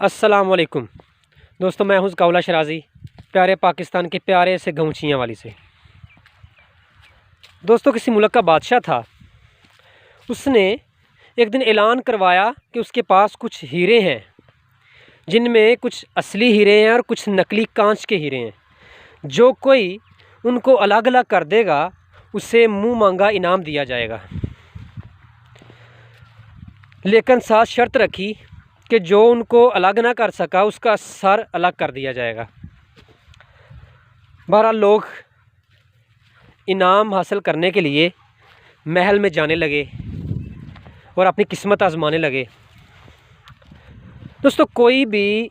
अस्सलामुअलैकुम दोस्तों, मैं हूँ काउला शराजी, प्यारे पाकिस्तान के प्यारे से गऊचियाँ वाली से। दोस्तों, किसी मुल्क का बादशाह था। उसने एक दिन ऐलान करवाया कि उसके पास कुछ हीरे हैं, जिनमें कुछ असली हीरे हैं और कुछ नकली कांच के हीरे हैं। जो कोई उनको अलग अलग कर देगा उसे मुँह मांगा इनाम दिया जाएगा, लेकिन साथ शर्त रखी कि जो उनको अलग ना कर सका उसका सर अलग कर दिया जाएगा। बहरहाल लोग इनाम हासिल करने के लिए महल में जाने लगे और अपनी किस्मत आजमाने लगे। दोस्तों, कोई भी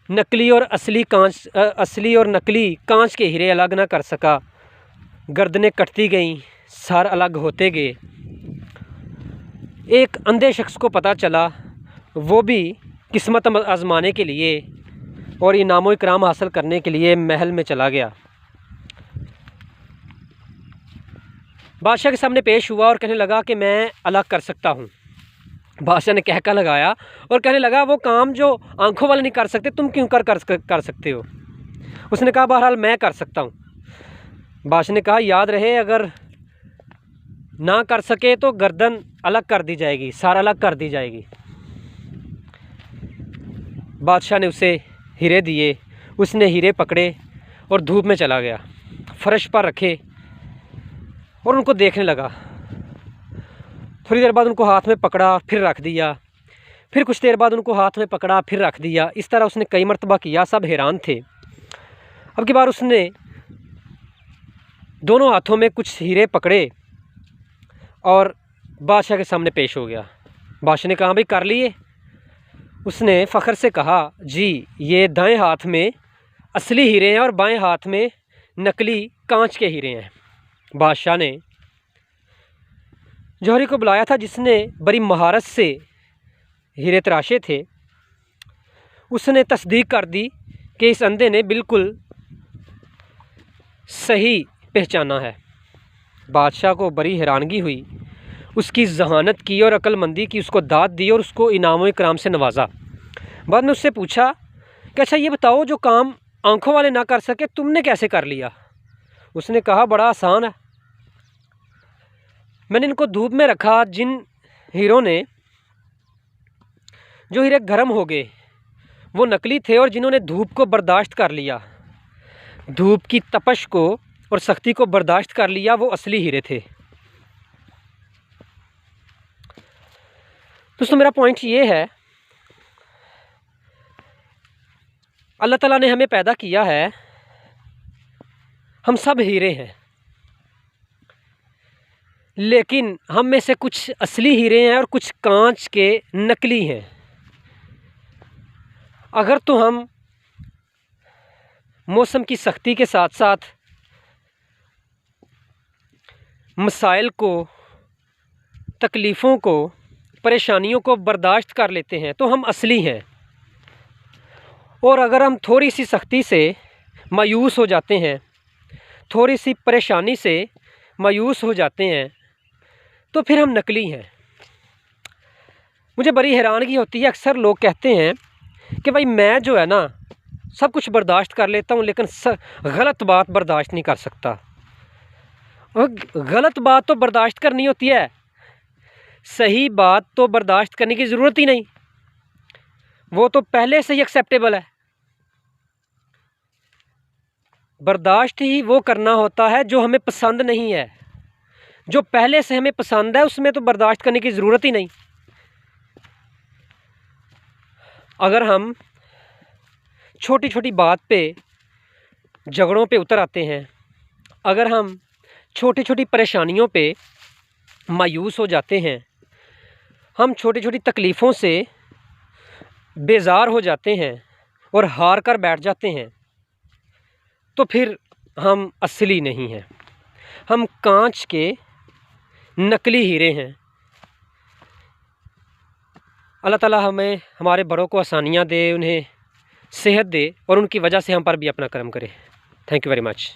नकली और नकली कांच के हीरे अलग ना कर सका। गर्दनें कटती गईं, सर अलग होते गए। एक अंधे शख्स को पता चला, वो भी किस्मत आजमाने के लिए और इनाम इकराम हासिल करने के लिए महल में चला गया। बादशाह के सामने पेश हुआ और कहने लगा कि मैं अलग कर सकता हूँ। बादशाह ने कहका लगाया और कहने लगा, वो काम जो आंखों वाले नहीं कर सकते तुम क्यों कर सकते हो। उसने कहा, बहरहाल मैं कर सकता हूँ। बादशाह ने कहा, याद रहे अगर ना कर सके तो गर्दन अलग कर दी जाएगी, सर अलग कर दी जाएगी। बादशाह ने उसे हीरे दिए। उसने हीरे पकड़े और धूप में चला गया, फर्श पर रखे और उनको देखने लगा। थोड़ी देर बाद उनको हाथ में पकड़ा, फिर रख दिया। फिर कुछ देर बाद उनको हाथ में पकड़ा, फिर रख दिया। इस तरह उसने कई मरतबा किया। सब हैरान थे। अब की बार उसने दोनों हाथों में कुछ हीरे पकड़े और बादशाह के सामने पेश हो गया। बादशाह ने कहा, भाई कर लिए। उसने फ़ख्र से कहा, जी ये दाएं हाथ में असली हीरे हैं और बाएं हाथ में नकली कांच के हीरे हैं। बादशाह ने जौहरी को बुलाया था, जिसने बड़ी महारत से हीरे तराशे थे। उसने तस्दीक कर दी कि इस अंधे ने बिल्कुल सही पहचाना है। बादशाह को बड़ी हैरानगी हुई। उसकी जहानत की और अक्लमंदी की, उसको दाद दी और उसको इनाम इकराम से नवाजा। बाद में उससे पूछा कि अच्छा ये बताओ, जो काम आंखों वाले ना कर सके तुमने कैसे कर लिया। उसने कहा, बड़ा आसान है। मैंने इनको धूप में रखा। जिन हीरों ने जो हीरे गर्म हो गए वो नकली थे, और जिन्होंने धूप को बर्दाश्त कर लिया, धूप की तपश को और सख्ती को बर्दाश्त कर लिया, वो असली हीरे थे। दोस्तों, मेरा पॉइंट ये है, अल्लाह ताला ने हमें पैदा किया है, हम सब हीरे हैं, लेकिन हम में से कुछ असली हीरे हैं और कुछ कांच के नकली हैं। अगर तो हम मौसम की सख्ती के साथ साथ मसाइल को, तकलीफ़ों को, परेशानियों को बर्दाश्त कर लेते हैं तो हम असली हैं। और अगर हम थोड़ी सी सख्ती से मायूस हो जाते हैं, थोड़ी सी परेशानी से मायूस हो जाते हैं, तो फिर हम नकली हैं। मुझे बड़ी हैरानगी होती है, अक्सर लोग कहते हैं कि भाई मैं जो है ना सब कुछ बर्दाश्त कर लेता हूँ, लेकिन गलत बात बर्दाश्त नहीं कर सकता। और गलत बात तो बर्दाश्त करनी होती है, सही बात तो बर्दाश्त करने की ज़रूरत ही नहीं, वो तो पहले से ही एक्सेप्टेबल है। बर्दाश्त ही वो करना होता है जो हमें पसंद नहीं है। जो पहले से हमें पसंद है उसमें तो बर्दाश्त करने की ज़रूरत ही नहीं। अगर हम छोटी छोटी बात पे झगड़ों पे उतर आते हैं, अगर हम छोटी छोटी परेशानियों पे मायूस हो जाते हैं, हम छोटी छोटी तकलीफ़ों से बेजार हो जाते हैं और हार कर बैठ जाते हैं, तो फिर हम असली नहीं हैं, हम कांच के नकली हीरे हैं। अल्लाह ताला हमें, हमारे बड़ों को आसानियाँ दे, उन्हें सेहत दे और उनकी वजह से हम पर भी अपना करम करे। Thank you very much.